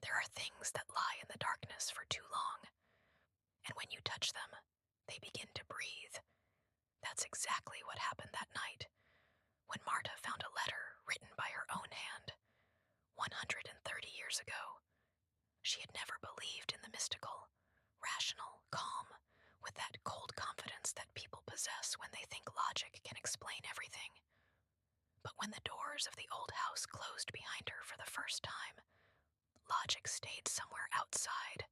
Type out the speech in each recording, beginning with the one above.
There are things that lie in the darkness for too long, and when you touch them, they begin to breathe. That's exactly what happened that night, when Marta found a letter written by her own hand, 130 years ago. She had never believed in the mystical, rational, calm, with that cold confidence that people possess when they think logic can explain everything. But when the doors of the old house closed behind her for the first time, logic stayed somewhere outside.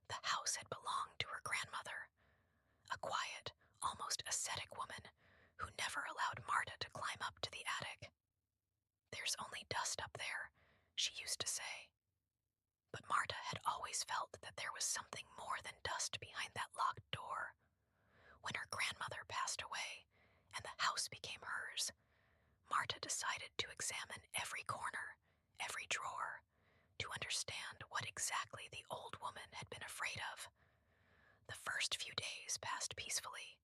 The house had belonged to her grandmother, a quiet, almost ascetic woman who never allowed Marta to climb up to the attic. "There's only dust up there," she used to say. But Marta had always felt that there was something more than dust behind that locked door. When her grandmother passed away and the house became hers, Marta decided to examine every corner, every drawer, to understand what exactly the old woman had been afraid of. The first few days passed peacefully,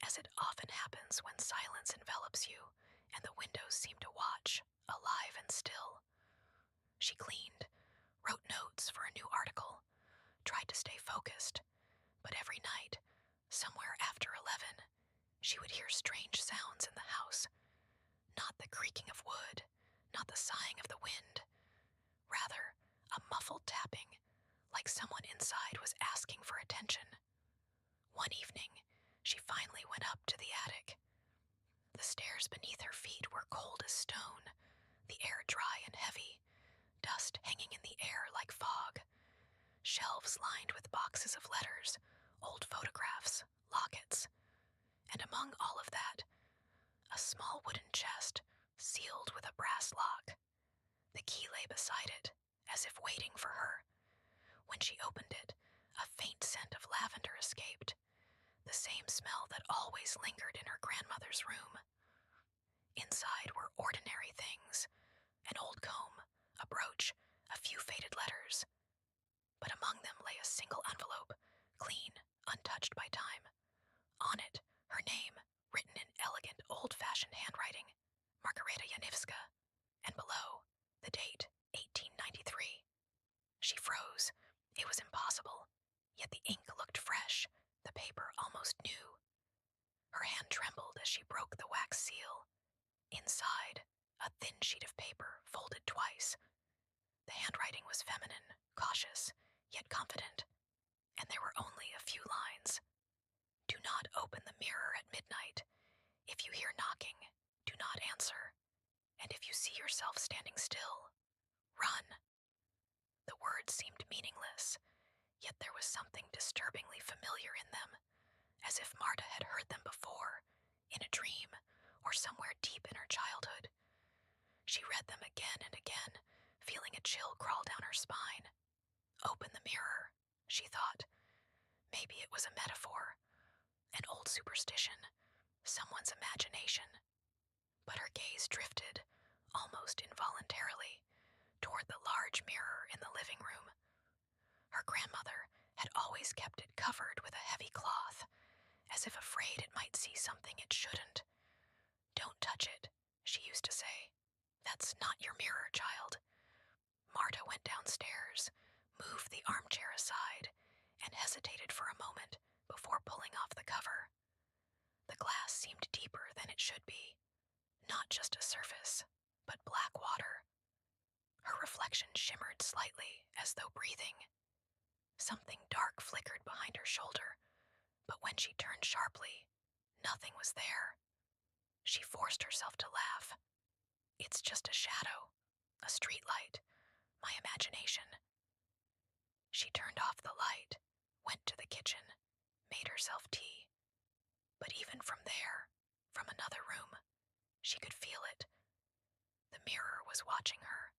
as it often happens when silence envelops you and the windows seem to watch, alive and still. She cleaned, wrote notes for a new article, tried to stay focused, but every night, somewhere after 11, she would hear strange sounds in the house. Not the creaking of wood, not the sighing of the wind. Rather, a muffled tapping, like someone inside was asking for attention. One evening, she finally went up to the attic. The stairs beneath her feet were cold as stone, the air dry and heavy, dust hanging in the air like fog. Shelves lined with boxes of letters, old photographs, lockets. And among all of that, a small wooden chest, sealed with a brass lock. The key lay beside it, as if waiting for her. When she opened it, a faint scent of lavender escaped, the same smell that always lingered in her grandmother's room. Inside were ordinary things, an old comb, a brooch, a few faded letters. But among them lay a single envelope, clean, untouched by time. On it, her name, written in elegant, old-fashioned handwriting, Margareta Janivska, and below, the date, 1893. She froze. It was impossible, yet the ink looked fresh, the paper almost new. Her hand trembled as she broke the wax seal. Inside, a thin sheet of paper folded twice. The handwriting was feminine, cautious, yet confident, and there were only a few lines. "Do not open the mirror at midnight. If you hear knocking, do not answer. And if you see yourself standing still, run." The words seemed meaningless, yet there was something disturbingly familiar in them, as if Marta had heard them before, in a dream, or somewhere deep in her childhood. She read them again and again, feeling a chill crawl down her spine. Open the mirror, she thought. Maybe it was a metaphor, an old superstition, someone's imagination. But her gaze drifted, almost involuntarily, toward the large mirror in the living room. Her grandmother had always kept it covered with a heavy cloth, as if afraid it might see something it shouldn't. "Don't touch it," she used to say. "That's not your mirror, child." Marta went downstairs, moved the armchair aside, and hesitated for a moment before pulling off the cover. The glass seemed deeper than it should be, not just a surface, but black water. Her reflection shimmered slightly, as though breathing. Something dark flickered behind her shoulder, but when she turned sharply, nothing was there. She forced herself to laugh. "It's just a shadow, a street light, my imagination." She turned off the light, went to the kitchen, made herself tea. But even from there, from another room, she could feel it. The mirror was watching her,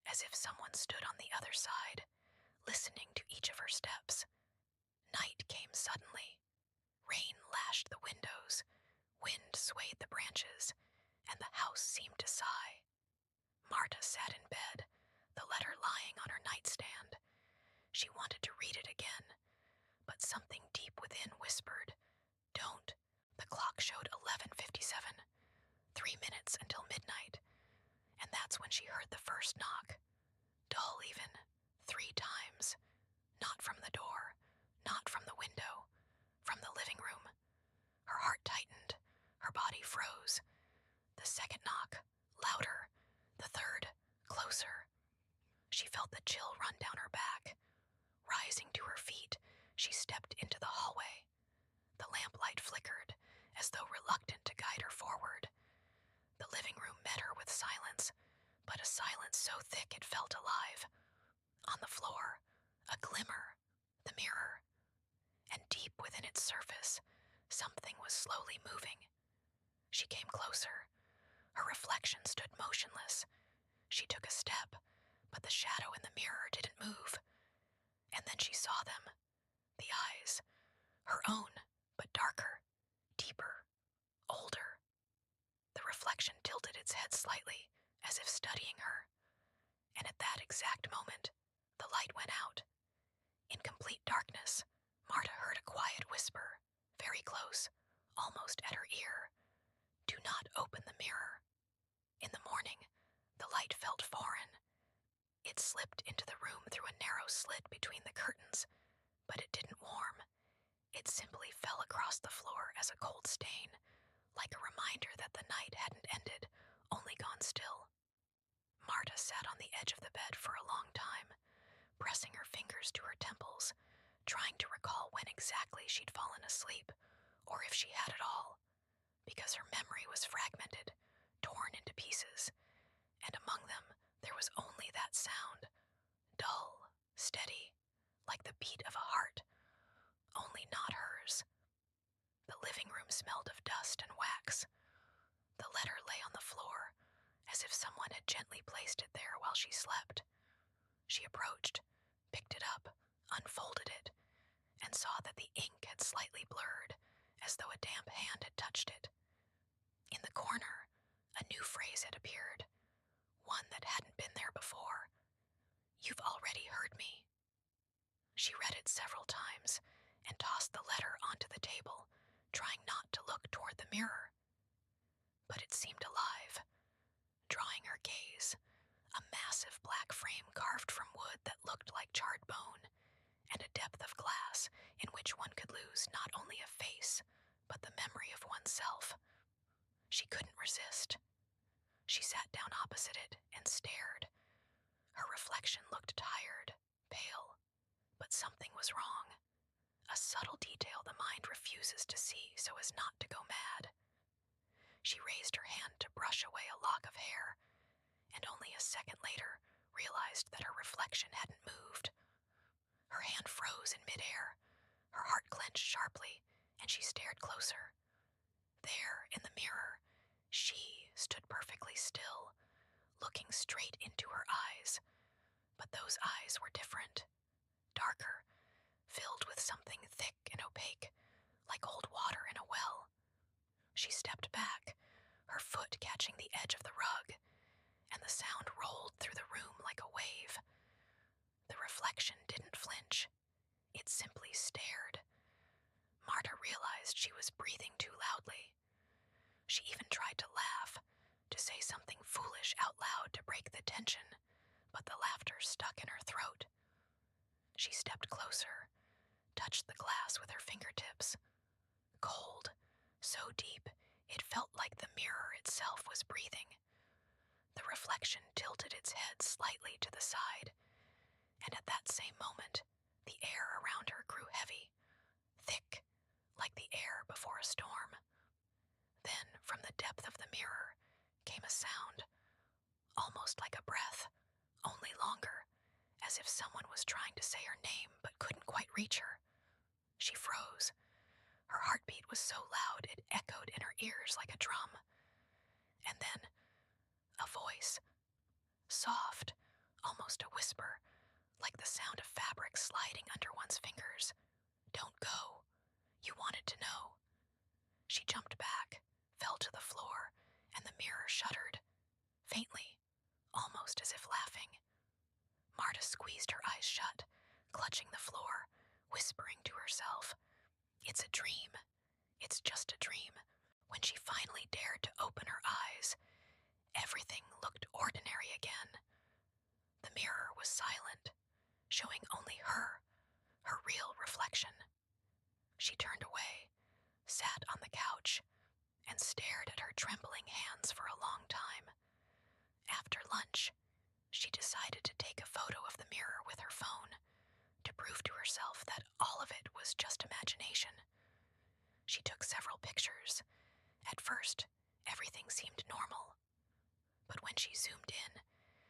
as if someone stood on the other side, listening to each of her steps. Night came suddenly. Rain lashed the windows, wind swayed the branches, and the house seemed to sigh. Marta sat in bed, the letter lying on her nightstand. She wanted to read it again, but something deep within whispered, "Don't." The clock showed 11:57, 3 minutes until midnight, and that's when she heard the first knock. dull even, 3 times. Not from the door, not from the window, from the living room. Her heart tightened, her body froze. The second knock, louder. The third, closer. She felt the chill run down her back. Rising to her feet, she stepped into the hallway. The lamplight flickered, as though reluctant to guide her forward. The living room met her with silence, but a silence so thick it felt alive. On the floor, a glimmer, the mirror. And deep within its surface, something was slowly moving. She came closer. Her reflection stood motionless. She took a step, but the shadow in the mirror didn't move. And then she saw them. The eyes. Her own, but darker, deeper, older. The reflection tilted its head slightly, as if studying her. And at that exact moment, the light went out. In complete darkness, Marta heard a quiet whisper, very close, almost at her ear. Do not open the mirror. In the morning, the light felt foreign. It slipped into the room through a narrow slit between the curtains, but it didn't warm. It simply fell across the floor as a cold stain, like a reminder that the night hadn't ended, only gone still. Marta sat on the edge of the bed for a long time, pressing her fingers to her temples, trying to recall when exactly she'd fallen asleep, or if she had at all, because her memory was fragmented, torn into pieces, and among them there was only that sound, dull, steady, like the beat of a heart, only not hers. The living room smelled of dust and wax. The letter lay on the floor, as if someone had gently placed it there while she slept. She approached, picked it up, unfolded it, and saw that the ink had slightly blurred, as though a damp hand had touched it. In the corner, a new phrase had appeared, one that hadn't been there before. You've already heard me. She read it several times and tossed the letter onto the table, trying not to look toward the mirror. But it seemed alive, drawing her gaze, a massive black frame carved from wood that looked like charred bone, and a depth of glass in which one could lose not only a face, but the memory of oneself. She couldn't resist. She sat down opposite it and stared. Her reflection looked tired, pale, but something was wrong. A subtle detail the mind refuses to see so as not to go mad. She raised her hand to brush away a lock of hair, and only a second later realized that her reflection hadn't moved. Her hand froze in midair, her heart clenched sharply, and she stared closer. There, in the mirror, she stood perfectly still, looking straight into her eyes. But those eyes were different, darker, filled with something thick and opaque, like old water in a well. She stepped back, her foot catching the edge of the rug, and the sound rolled through the room like a wave. The reflection didn't flinch. It simply stared. Marta realized she was breathing too loudly. She even tried to laugh, to say something foolish out loud to break the tension, but the laughter stuck in her throat. She stepped closer, touched the glass with her fingertips. Cold, so deep, it felt like the mirror itself was breathing. The reflection tilted its head slightly to the side, and at that same moment, the air around her grew heavy, thick, like the air before a storm. Then, from the depth of the mirror, came a sound, almost like a breath, only longer, as if someone was trying to say her name but couldn't quite reach her. She froze. Her heartbeat was so loud it echoed in her ears like a drum. And then, a voice, soft, almost a whisper, like the sound of fabric sliding under one's fingers. Don't go. You wanted to know. She jumped back, fell to the floor, and the mirror shuddered, faintly, almost as if laughing. Marta squeezed her eyes shut, clutching the floor, whispering to herself, "It's a dream. It's just a dream." When she finally dared to open her eyes, everything looked ordinary again. The mirror was silent, showing only her real reflection. She turned away, sat on the couch, and stared at her trembling hands for a long time. After lunch, she decided to take a photo of the mirror with her phone to prove to herself that all of it was just imagination. She took several pictures. At first, everything seemed normal. But when she zoomed in,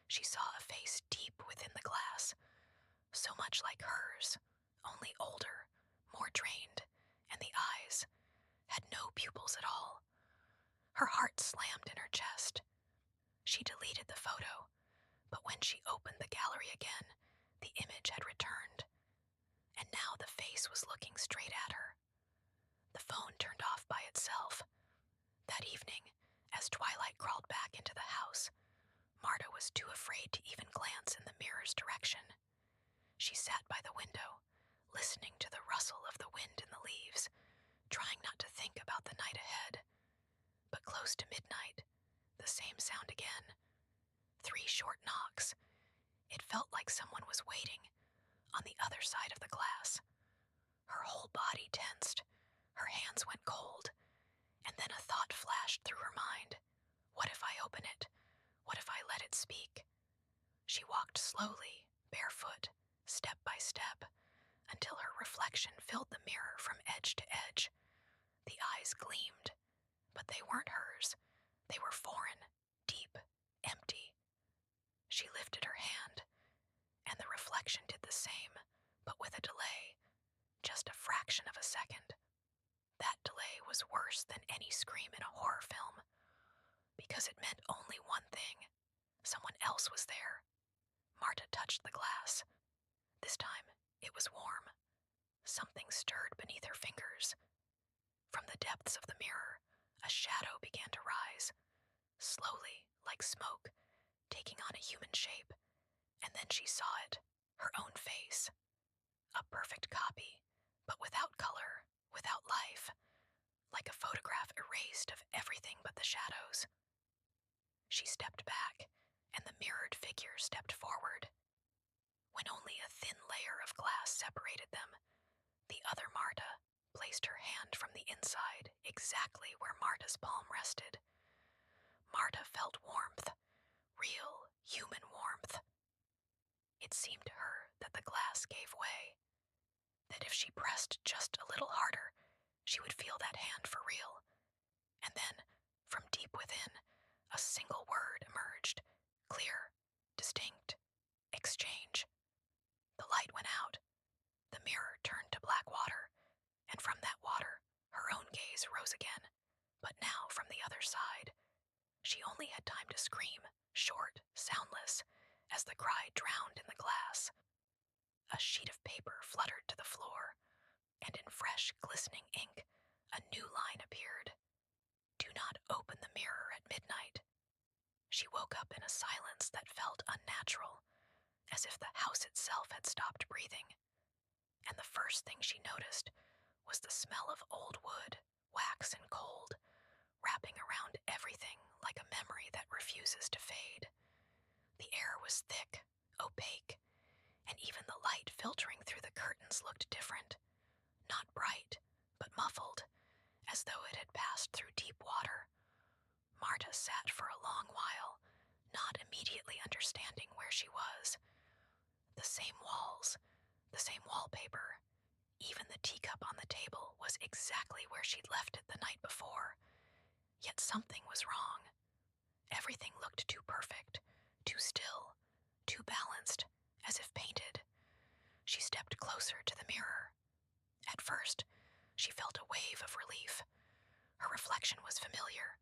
she saw a face deep within the glass, so much like hers, only older, more drained, and the eyes had no pupils at all. Her heart slammed in her chest. She deleted the photo, but when she opened the gallery again, the image had returned, and now the face was looking straight at her. The phone turned off by itself. That evening, as twilight crawled back into the house, Marta was too afraid to even glance in the mirror's direction. She sat by the window, listening to the rustle of the wind in the leaves, trying not to think about the night ahead. But close to midnight, the same sound again. 3 short knocks. It felt like someone was waiting on the other side of the glass. Her whole body tensed, her hands went cold, and then a thought flashed through her mind. What if I open it? What if I let it speak? She walked slowly, barefoot, step by step, until her reflection filled the mirror from edge to edge. The eyes gleamed, but they weren't hers. They were foreign, deep, empty. She lifted her hand, and the reflection did the same, but with a delay, just a fraction of a second. That delay was worse than any scream in a horror film, because it meant only one thing. Someone else was there. Marta touched the glass. This time, it was warm. Something stirred beneath her fingers. From the depths of the mirror, a shadow began to rise, slowly, like smoke, taking on a human shape. And then she saw it, her own face. A perfect copy, but without color, without life, like a photograph erased of everything but the shadows. She stepped back, and the mirrored figure stepped forward. When only a thin layer of glass separated them, the other Marta placed her hand from the inside exactly where Marta's palm rested. Marta felt warmth, real human warmth. It seemed to her that the glass gave way, that if she pressed just a little harder, she would feel that hand for real. And then, from deep within, a single word emerged, clear, distinct, exchange. The light went out. The mirror turned to black water, and from that water, her own gaze rose again, but now from the other side. She only had time to scream, short, soundless, as the cry drowned in the glass. A sheet of paper fluttered to the floor, and in fresh, glistening ink, a new line appeared. Do not open the mirror at midnight. She woke up in a silence that felt unnatural, as if the house itself had stopped breathing. And the first thing she noticed was the smell of old wood, wax and cold, wrapping around everything like a memory that refuses to fade. The air was thick, opaque, and even the light filtering through the curtains looked different. Not bright, but muffled, as though it had passed through deep water. Marta sat for a long while, not immediately understanding where she was. The same walls, the same wallpaper, even the teacup on the table was exactly where she'd left it the night before. Yet something was wrong. Everything looked too perfect, too still, too balanced, as if painted. She stepped closer to the mirror. At first, she felt a wave of relief. Her reflection was familiar.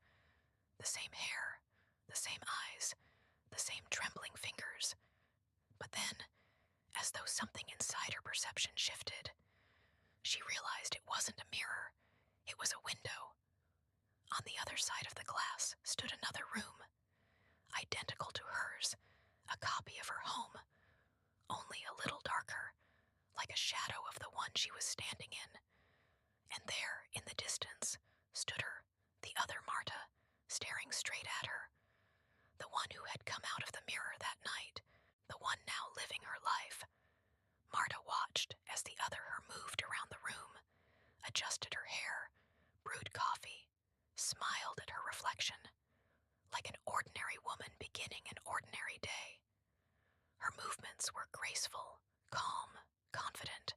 The same hair, the same eyes, the same trembling fingers. But then, as though something inside her perception shifted, she realized it wasn't a mirror, it was a window. On the other side of the glass stood another room, identical to hers, a copy of her home, only a little darker, like a shadow of the one she was standing in. And there, in the distance, stood her, the other Marta, staring straight at her. The one who had come out of the mirror that night, the one one now living her life. Marta watched as the other her moved around the room, adjusted her hair, brewed coffee, smiled at her reflection, like an ordinary woman beginning an ordinary day. Her movements were graceful, calm, confident.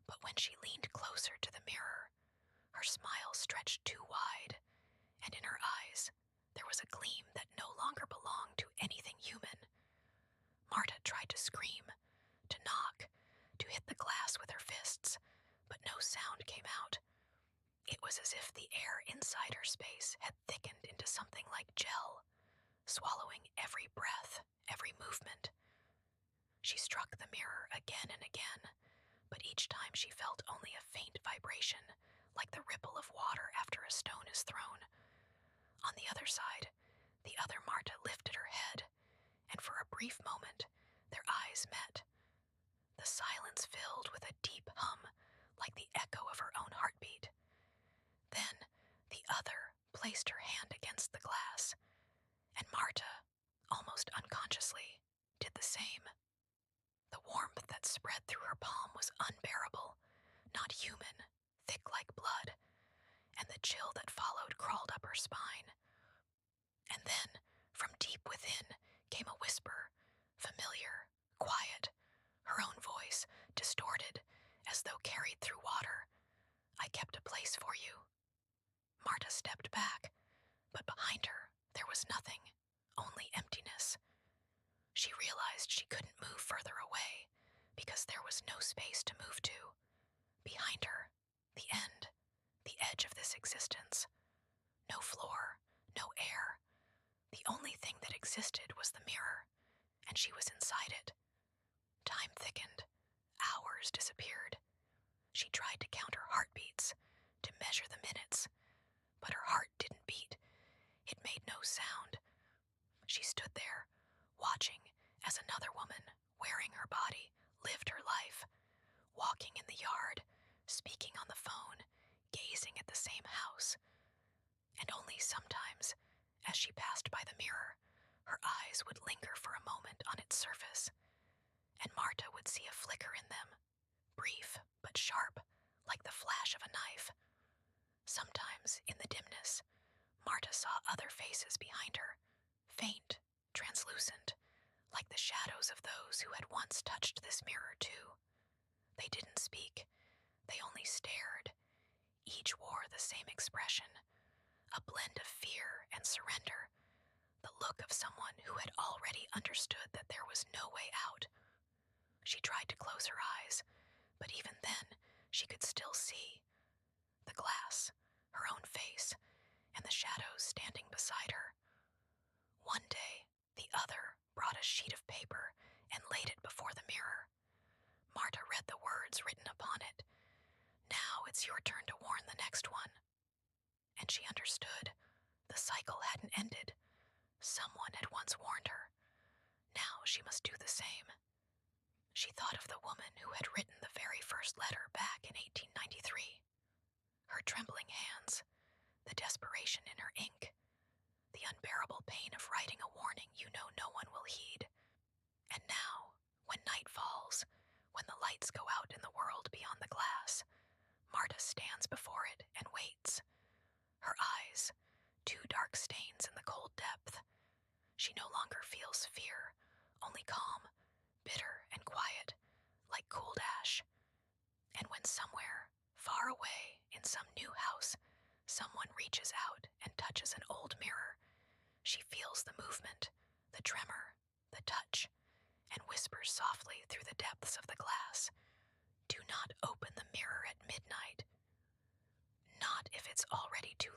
But when she leaned closer to the mirror, her smile stretched too wide, and in her eyes there was a gleam that no longer belonged to anything human. Marta tried to scream, to knock, to hit the glass with her fists, but no sound came out. It was as if the air inside her space had thickened into something like gel, swallowing every breath, every movement. She struck the mirror again and again, but each time she felt only a faint vibration, like the ripple of water after a stone is thrown. On the other side, the other Marta lifted her head, and for a brief moment, their eyes met. The silence filled with a deep hum, like the echo of her own heartbeat. Then, the other placed her hand against the glass, and Marta, almost unconsciously, did the same. The warmth that spread through her palm was unbearable, not human, thick like blood, and the chill that followed crawled up her spine. And then, from deep within, came a whisper, familiar, quiet, her own voice, distorted, as though carried through water. "I kept a place for you." Marta stepped back, but behind her there was nothing, only emptiness. She realized she couldn't move further away, because there was no space to move to. Behind her, the end, the edge of this existence. No floor, no air. The only thing that existed was the mirror, and she was inside it. Time thickened. Hours disappeared. She tried to count her heartbeats, to measure the minutes, but her heart didn't beat. It made no sound. She stood there, watching as another woman, wearing her body, lived her life, walking in the yard, speaking on the phone, gazing at the same house. And only sometimes, as she passed by the mirror, her eyes would linger for a moment on its surface, and Marta would see a flicker in them, brief but sharp, like the flash of a knife. Sometimes, in the dimness, Marta saw other faces behind her, faint, translucent, like the shadows of those who had once touched this mirror too. They didn't speak, they only stared. Each wore the same expression, a blend of fear and surrender, the look of someone who had already understood that there was no way out. She tried to close her eyes, but even then she could still see the glass, her own face, and the shadows standing beside her. One day, the other brought a sheet of paper and laid it before the mirror. Marta read the words written upon it. "Now it's your turn to warn the next one." And she understood. The cycle hadn't ended. Someone had once warned her. Now she must do the same. She thought of the woman who had written the very first letter back in 1893. Her trembling hands, the desperation in her ink, the unbearable pain of writing a warning you know no one will heed. And now, when night falls, when the lights go out in the world beyond the glass, Marta stands before it and waits. Her eyes, two dark stains in the cold depth. She no longer feels fear, only calm, bitter and quiet, like cooled ash. And when somewhere, far away, in some new house, someone reaches out and touches an old mirror, she feels the movement, the tremor, the touch, and whispers softly through the depths of the glass, "Do not open the mirror at midnight." Not if it's already too